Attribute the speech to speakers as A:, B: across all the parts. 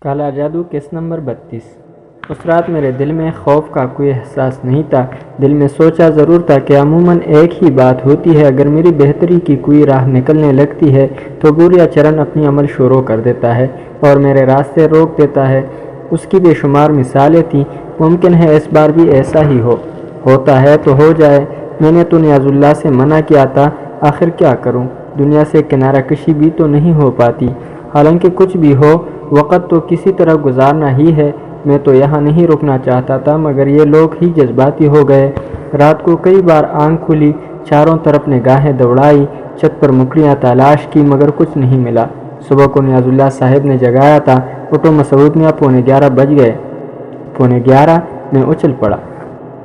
A: کالا جادو قسط نمبر 32۔ اس رات میرے دل میں خوف کا کوئی احساس نہیں تھا۔ دل میں سوچا ضرور تھا کہ عموماً ایک ہی بات ہوتی ہے، اگر میری بہتری کی کوئی راہ نکلنے لگتی ہے تو بوریا چرن اپنی عمل شروع کر دیتا ہے اور میرے راستے روک دیتا ہے۔ اس کی بے شمار مثالیں تھیں۔ ممکن ہے اس بار بھی ایسا ہی ہوتا ہے تو ہو جائے۔ میں نے تو نیاز اللہ سے منع کیا تھا، آخر کیا کروں؟ دنیا سے کنارہ کشی بھی تو نہیں ہو پاتی۔ حالانکہ کچھ بھی ہو، وقت تو کسی طرح گزارنا ہی ہے۔ میں تو یہاں نہیں رکنا چاہتا تھا، مگر یہ لوگ ہی جذباتی ہو گئے۔ رات کو کئی بار آنکھ کھلی، چاروں طرف نگاہیں دوڑائی، چھت پر مکڑیاں تلاش کی، مگر کچھ نہیں ملا۔ صبح کو نیاز اللہ صاحب نے جگایا تھا، اٹھو مسعود میاں، 11:15 بج گئے۔ 11:15 میں اچھل پڑا۔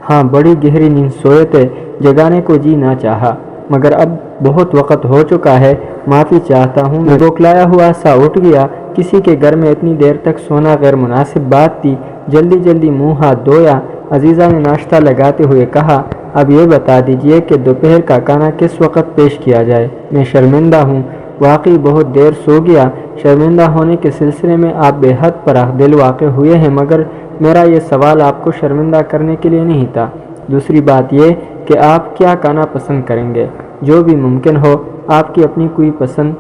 A: ہاں، بڑی گہری نیند سوئے تھے، جگانے کو جی نہ چاہا، مگر اب بہت وقت ہو چکا ہے، معافی چاہتا ہوں۔ میں بوکلایا ہوا سا اٹھ گیا۔ کسی کے گھر میں اتنی دیر تک سونا غیر مناسب بات تھی۔ جلدی جلدی منہ ہاتھ دھویا۔ عزیزہ نے ناشتہ لگاتے ہوئے کہا، اب یہ بتا دیجئے کہ دوپہر کا کھانا کس وقت پیش کیا جائے؟ میں شرمندہ ہوں، واقعی بہت دیر سو گیا۔ شرمندہ ہونے کے سلسلے میں آپ بے حد فراخ دل واقع ہوئے ہیں، مگر میرا یہ سوال آپ کو شرمندہ کرنے کے لیے نہیں تھا۔ دوسری بات یہ کہ آپ کیا کھانا پسند کریں گے؟ جو بھی ممکن ہو، آپ کی اپنی کوئی پسند؟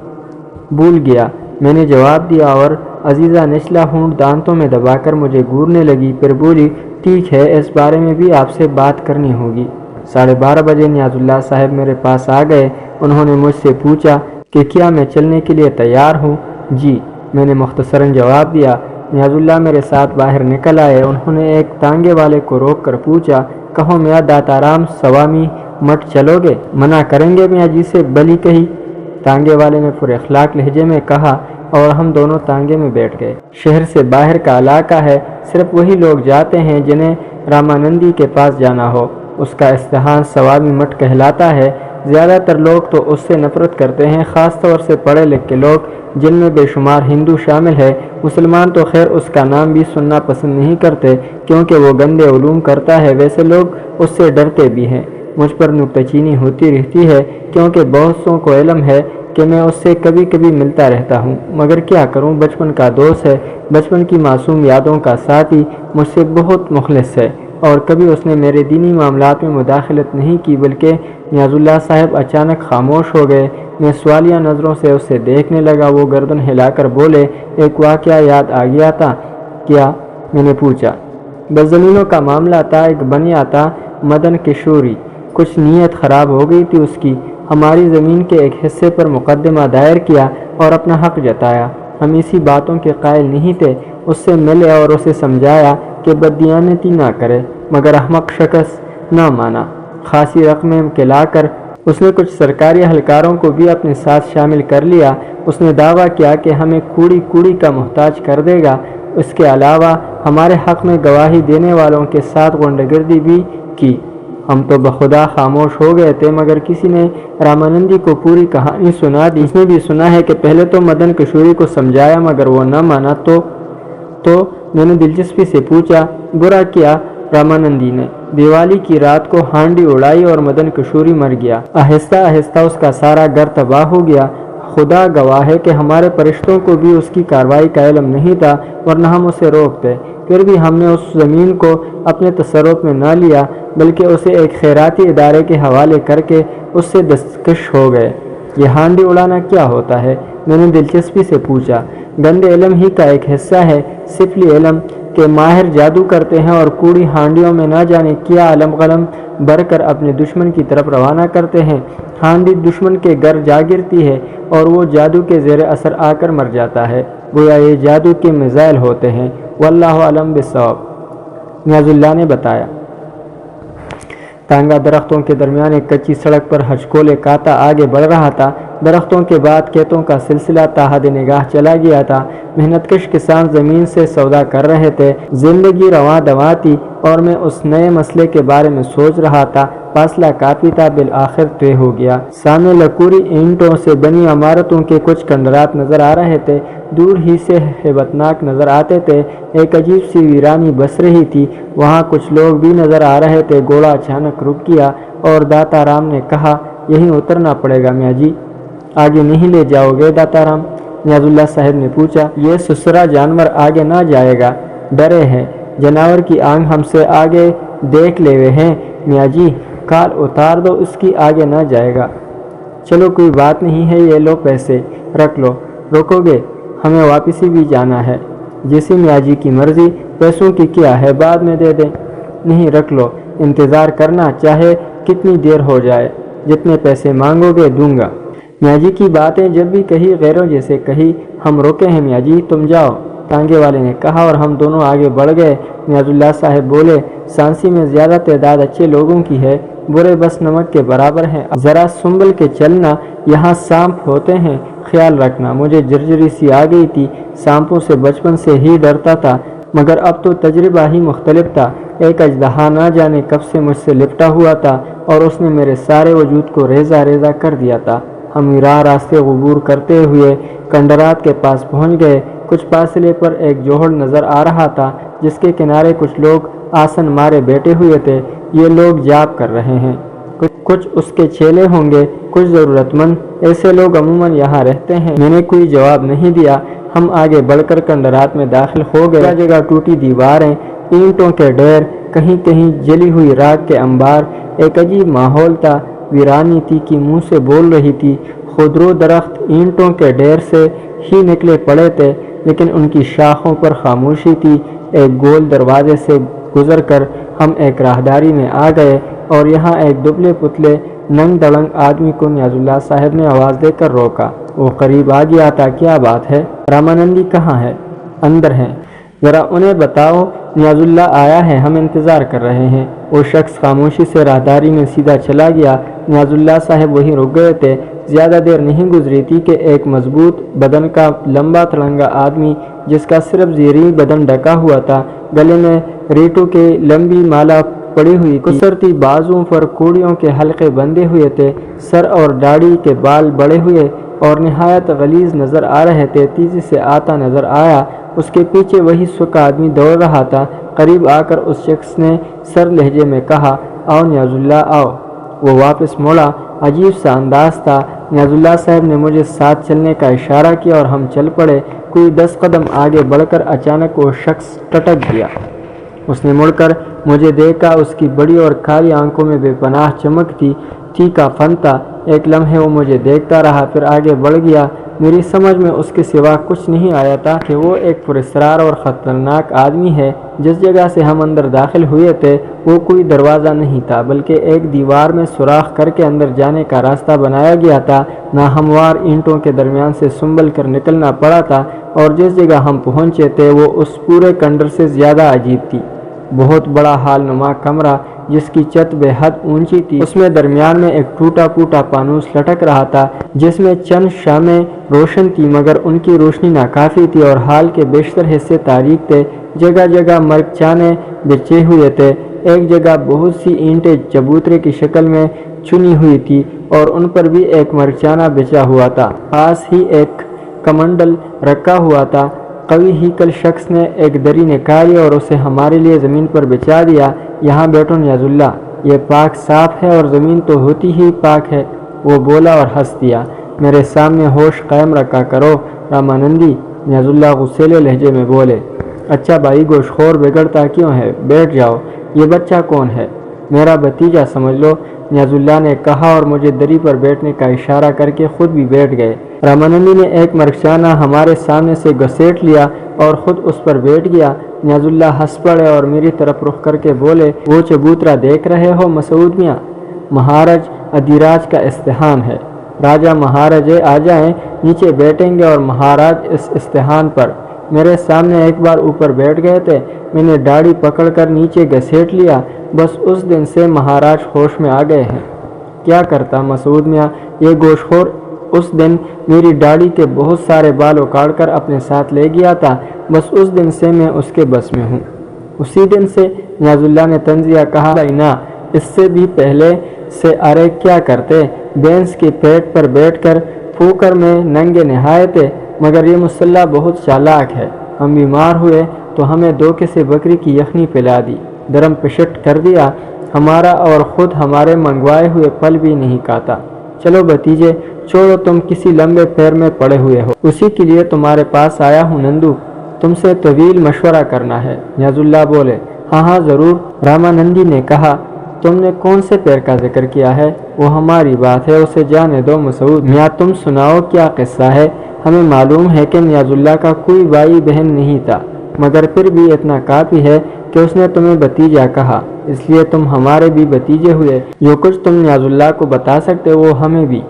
A: بھول گیا، میں نے جواب دیا، اور عزیزہ نچلا ہونٹ دانتوں میں دبا کر مجھے گھورنے لگی، پھر بولی، ٹھیک ہے، اس بارے میں بھی آپ سے بات کرنی ہوگی۔ 12:30 بجے نیاز اللہ صاحب میرے پاس آ گئے۔ انہوں نے مجھ سے پوچھا کہ کیا میں چلنے کے لیے تیار ہوں؟ جی، میں نے مختصراً جواب دیا۔ نیاز اللہ میرے ساتھ باہر نکل آئے۔ انہوں نے ایک تانگے والے کو روک کر پوچھا، کہو میاں داتارام سوامی مٹھ چلو گے؟ منع کریں گے میاں جی سے بلی کہی؟ تانگے والے نے پر اخلاق لہجے میں کہا، اور ہم دونوں تانگے میں بیٹھ گئے۔ شہر سے باہر کا علاقہ ہے، صرف وہی لوگ جاتے ہیں جنہیں رامانندی کے پاس جانا ہو۔ اس کا استحان سوامی مٹھ کہلاتا ہے۔ زیادہ تر لوگ تو اس سے نفرت کرتے ہیں، خاص طور سے پڑھے لکھے لوگ، جن میں بے شمار ہندو شامل ہے۔ مسلمان تو خیر اس کا نام بھی سننا پسند نہیں کرتے، کیونکہ وہ گندے علوم کرتا ہے، ویسے لوگ اس سے ڈرتے بھی ہیں۔ مجھ پر نکتہ چینی ہوتی رہتی ہے، کیونکہ بہت سوں کو علم ہے کہ میں اس سے کبھی کبھی ملتا رہتا ہوں، مگر کیا کروں، بچپن کا دوست ہے، بچپن کی معصوم یادوں کا ساتھی، مجھ سے بہت مخلص ہے، اور کبھی اس نے میرے دینی معاملات میں مداخلت نہیں کی۔ بلکہ نیاز اللہ صاحب اچانک خاموش ہو گئے۔ میں سوالیہ نظروں سے اسے دیکھنے لگا۔ وہ گردن ہلا کر بولے، ایک واقعہ یاد آ گیا تھا۔ کیا؟ میں نے پوچھا۔ بس زمینوں کا معاملہ تھا۔ ایک بنیا تھا مدن کشوری، کچھ نیت خراب ہو گئی تھی اس کی، ہماری زمین کے ایک حصے پر مقدمہ دائر کیا اور اپنا حق جتایا۔ ہم اسی باتوں کے قائل نہیں تھے۔ اس سے ملے اور اسے سمجھایا کہ بددیانتی نہ کرے، مگر احمق شخص نہ مانا۔ خاصی رقمیں کھلا کر اس نے کچھ سرکاری اہلکاروں کو بھی اپنے ساتھ شامل کر لیا۔ اس نے دعویٰ کیا کہ ہمیں کوڑی کوڑی کا محتاج کر دے گا۔ اس کے علاوہ ہمارے حق میں گواہی دینے والوں کے ساتھ غنڈہ گردی بھی کی۔ ہم تو بخدا خاموش ہو گئے تھے، مگر کسی نے رامانندی کو پوری کہانی سنا دی۔ اس نے بھی سنا ہے کہ پہلے تو مدن کشوری کو سمجھایا، مگر وہ نہ مانا تو میں نے دلچسپی سے پوچھا، برا کیا رامانندی نے؟ دیوالی کی رات کو ہانڈی اڑائی اور مدن کشوری مر گیا۔ آہستہ آہستہ اس کا سارا گھر تباہ ہو گیا۔ خدا گواہ ہے کہ ہمارے فرشتوں کو بھی اس کی کارروائی کا علم نہیں تھا، ورنہ ہم اسے روکتے۔ پھر بھی ہم نے اس زمین کو اپنے تصرف میں نہ لیا، بلکہ اسے ایک خیراتی ادارے کے حوالے کر کے اس سے دستکش ہو گئے۔ یہ ہانڈی اڑانا کیا ہوتا ہے؟ میں نے دلچسپی سے پوچھا۔ گندے علم ہی کا ایک حصہ ہے، سفلی علم کے ماہر جادو کرتے ہیں اور کوڑی ہانڈیوں میں نہ جانے کیا علم غلم بھر کر اپنے دشمن کی طرف روانہ کرتے ہیں۔ ہانڈی دشمن کے گھر جا گرتی ہے اور وہ جادو کے زیر اثر آ کر مر جاتا ہے، گویا یہ جادو کے میزائل ہوتے ہیں۔ واللہ اعلم بالصواب، نیاز اللہ نے بتایا۔ تانگا درختوں کے درمیان ایک کچی سڑک پر ہچکولے کاتا آگے بڑھ رہا تھا۔ درختوں کے بعد کھیتوں کا سلسلہ تا حد نگاہ چلا گیا تھا۔ محنت کش کسان زمین سے سودا کر رہے تھے۔ زندگی رواں دواں تھی اور میں اس نئے مسئلے کے بارے میں سوچ رہا تھا۔ فاصلہ کافی تھا، بالآخر طے ہو گیا۔ سامنے لکوری اینٹوں سے بنی عمارتوں کے کچھ کھنڈرات نظر آ رہے تھے، دور ہی سے ہیبتناک نظر آتے تھے۔ ایک عجیب سی ویرانی بس رہی تھی، وہاں کچھ لوگ بھی نظر آ رہے تھے۔ گھوڑا اچانک رک گیا اور داتا رام نے کہا، یہیں اترنا پڑے گا میاں جی، آگے نہیں لے جاؤ گے داتا رام؟ نیاز اللہ صاحب نے پوچھا۔ یہ سسرا جانور آگے نہ جائے گا، ڈرے ہیں، جانور کی آنکھ ہم سے آگے دیکھ لے ہوئے ہیں۔ میاں جی کال اتار دو، اس کی آگے نہ جائے گا۔ چلو کوئی بات نہیں ہے، یہ لو پیسے رکھ لو۔ روکو گے؟ ہمیں واپسی بھی جانا ہے۔ جیسی میاں جی کی مرضی، پیسوں کی کیا ہے، بعد میں دے دیں۔ نہیں رکھ لو، انتظار کرنا، چاہے کتنی دیر ہو جائے، جتنے پیسے مانگو گے دوں گا۔ میاں جی کی باتیں جب بھی کہی غیروں جیسے کہی۔ ہم روکے ہیں میاں جی، تم جاؤ، ٹانگے والے نے کہا، اور ہم دونوں آگے بڑھ گئے۔ نیاز اللہ صاحب بولے، سانسی میں زیادہ تعداد اچھے لوگوں کی ہے، برے بس نمک کے برابر ہیں، ذرا سنبھل کے چلنا، یہاں سانپ ہوتے ہیں، خیال رکھنا۔ مجھے جرجری سی آ گئی تھی، سانپوں سے بچپن سے ہی ڈرتا تھا، مگر اب تو تجربہ ہی مختلف تھا۔ ایک اژدہا نہ جانے کب سے مجھ سے لپٹا ہوا تھا اور اس نے میرے سارے وجود کو ریزہ ریزہ کر دیا تھا۔ ہم راہ راستے عبور کرتے ہوئے کنڈرات کے پاس پہنچ گئے۔ کچھ فاصلے پر ایک جوہڑ نظر آ رہا تھا جس کے کنارے کچھ لوگ آسن مارے بیٹھے ہوئے تھے۔ یہ لوگ جاپ کر رہے ہیں، کچھ اس کے چیلے ہوں گے، کچھ ضرورت مند۔ ایسے لوگ عموماً یہاں رہتے ہیں۔ میں نے کوئی جواب نہیں دیا۔ ہم آگے بڑھ کر کنڈرات میں داخل ہو گئے۔ جگہ جگہ ٹوٹی دیواریں، اینٹوں کے ڈھیر، کہیں کہیں جلی ہوئی راکھ کے انبار۔ ایک عجیب ماحول تھا، ویرانی تھی کہ منہ سے بول رہی تھی۔ خودرو درخت اینٹوں کے ڈھیر سے ہی نکلے پڑے تھے، لیکن ان کی شاخوں پر خاموشی تھی۔ ایک گول دروازے سے گزر کر ہم ایک راہداری میں آ گئے اور یہاں ایک دبلے پتلے ننگ دڑنگ آدمی کو نیاز اللہ صاحب نے آواز دے کر روکا۔ وہ قریب آ گیا تھا۔ کیا بات ہے؟ رامانندی کہاں ہے؟ اندر ہے، ذرا انہیں بتاؤ نیاز اللہ آیا ہے، ہم انتظار کر رہے ہیں۔ وہ شخص خاموشی سے راہداری میں سیدھا چلا گیا۔ نیاز اللہ صاحب وہیں رک گئے تھے۔ زیادہ دیر نہیں گزری تھی کہ ایک مضبوط بدن کا لمبا تڑنگا آدمی، جس کا صرف زیریں بدن ڈھکا ہوا تھا، گلے میں ریٹو کی لمبی مالا پڑی ہوئی تھی، کسرتی بازوؤں پر کوڑیوں کے حلقے بندھے ہوئے تھے، سر اور داڑھی کے بال بڑے ہوئے اور نہایت غلیظ نظر آ رہے تھے، تیزی سے آتا نظر آیا۔ اس کے پیچھے وہی سکھ آدمی دوڑ رہا تھا۔ قریب آ کر اس شخص نے سر لہجے میں کہا، آؤ نیاز اللہ آؤ۔ وہ واپس موڑا۔ عجیب سا انداز تھا۔ نیاز اللہ صاحب نے مجھے ساتھ چلنے کا اشارہ کیا اور ہم چل پڑے۔ کوئی 10 قدم آگے بڑھ کر اچانک وہ شخص ٹٹک گیا۔ اس نے مڑ کر مجھے دیکھا۔ اس کی بڑی اور کالی آنکھوں میں بے پناہ چمک تھی کا فن تھا۔ ایک لمحے وہ مجھے دیکھتا رہا، پھر آگے بڑھ گیا۔ میری سمجھ میں اس کے سوا کچھ نہیں آیا تھا کہ وہ ایک پراسرار اور خطرناک آدمی ہے۔ جس جگہ سے ہم اندر داخل ہوئے تھے وہ کوئی دروازہ نہیں تھا، بلکہ ایک دیوار میں سوراخ کر کے اندر جانے کا راستہ بنایا گیا تھا۔ ناہموار اینٹوں کے درمیان سے سنبھل کر نکلنا پڑا تھا، اور جس جگہ ہم پہنچے تھے وہ اس پورے کنڈر سے زیادہ عجیب تھی۔ بہت بڑا ہال نما کمرہ جس کی چھت بے حد اونچی تھی، اس میں درمیان میں ایک ٹوٹا پھوٹا فانوس لٹک رہا تھا جس میں چند شمعیں روشن تھی، مگر ان کی روشنی ناکافی تھی اور ہال کے بیشتر حصے تاریک تھے۔ جگہ جگہ مرچانے بچھے ہوئے تھے، ایک جگہ بہت سی اینٹیں چبوترے کی شکل میں چنی ہوئی تھی اور ان پر بھی ایک مرچانہ بچھا ہوا تھا۔ پاس ہی ایک کمنڈل رکھا ہوا تھا۔ قوی ہیکل شخص نے ایک دری نکالی اور اسے ہمارے لیے زمین پر بچھا دیا۔ یہاں بیٹھو نیاز اللہ، یہ پاک صاف ہے اور زمین تو ہوتی ہی پاک ہے۔ وہ بولا اور ہنس دیا۔ میرے سامنے ہوش قائم رکھا کرو رامانندی، نیاز اللہ غصیلے لہجے میں بولے۔ اچھا بھائی گوشت خور بگڑتا کیوں ہے؟ بیٹھ جاؤ۔ یہ بچہ کون ہے؟ میرا بھتیجا سمجھ لو، نیاز اللہ نے کہا اور مجھے دری پر بیٹھنے کا اشارہ کر کے خود بھی بیٹھ گئے۔ رامانندی نے ایک مرچانہ ہمارے سامنے سے گھسیٹ لیا اور خود اس پر بیٹھ گیا۔ نیاز اللہ ہنس پڑے اور میری طرف رخ کر کے بولے، وہ چبوترا دیکھ رہے ہو مسعود میاں؟ مہاراج ادھیراج کا استحان ہے۔ راجہ مہاراجے آ جائیں، نیچے بیٹھیں گے اور مہاراج اس استحان پر۔ میرے سامنے ایک بار اوپر بیٹھ گئے تھے، میں نے داڑھی پکڑ کر نیچے گھسیٹ لیا، بس اس دن سے مہاراج ہوش میں آ گئے ہیں۔ کیا کرتا مسعود میاں یہ گوشت خور؟ اس دن میری داڑھی کے بہت سارے بال اکاڑ کر اپنے ساتھ لے گیا تھا، بس اس دن سے میں اس کے بس میں ہوں۔ اسی دن سے؟ نیاز اللہ نے طنزیہ کہا۔ نہ، اس سے بھی پہلے سے۔ ارے کیا کرتے؟ بینس کے پیٹ پر بیٹھ کر پھوکر میں ننگے نہائے تھے، مگر یہ مسلح بہت چالاک ہے۔ ہم بیمار ہوئے تو ہمیں دھوکے سے بکری کی یخنی پلا دی، درم پشٹ کر دیا ہمارا، اور خود ہمارے منگوائے ہوئے پھل بھی نہیں کھاتا۔ چلو بھتیجے چھوڑو تم کسی لمبے پیر میں پڑے ہوئے ہو، اسی کے لیے تمہارے پاس آیا ہوں نندو، تم سے طویل مشورہ کرنا ہے۔ نیاز اللہ بولے، ہاں ہاں ضرور۔ رامانندی نے کہا، تم نے کون سے پیر کا ذکر کیا ہے؟ وہ ہماری بات ہے، اسے جانے دو مسعود میاں، تم سناؤ کیا قصہ ہے؟ ہمیں معلوم ہے کہ نیاز اللہ کا کوئی بھائی بہن نہیں تھا، مگر پھر بھی اتنا کافی ہے کہ اس نے تمہیں بھتیجا کہا، اس لیے تم ہمارے بھی بھتیجے ہوئے۔ جو کچھ تم نیاز اللہ کو بتا سکتے وہ ہمیں بھی۔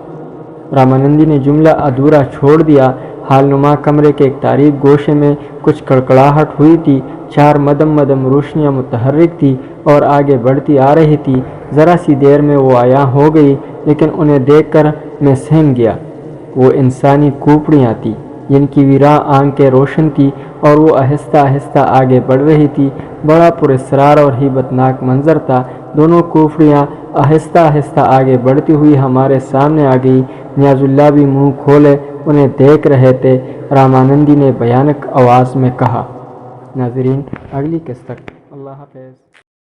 A: رامانندی نے جملہ ادھورا چھوڑ دیا۔ حال نما کمرے کے ایک تاریک گوشے میں کچھ کڑکڑاہٹ ہوئی تھی، 4 مدم مدم روشنیاں متحرک تھی اور آگے بڑھتی آ رہی تھی۔ ذرا سی دیر میں وہ عیاں ہو گئی، لیکن انہیں دیکھ کر میں سہم گیا۔ وہ انسانی کھوپڑیاں تھیں، جن کی ویراں آنکھیں روشن تھی اور وہ آہستہ آہستہ آگے بڑھ رہی تھی۔ بڑا پراسرار اور ہیبت ناک منظر تھا۔ دونوں کھوپڑیاں آہستہ آہستہ آگے بڑھتی ہوئی ہمارے سامنے آ گئی۔ نیاز اللہ بھی منہ کھولے انہیں دیکھ رہے تھے۔ رامانندی نے بھیانک آواز میں کہا۔ ناظرین، اگلی قسط تک اللہ حافظ۔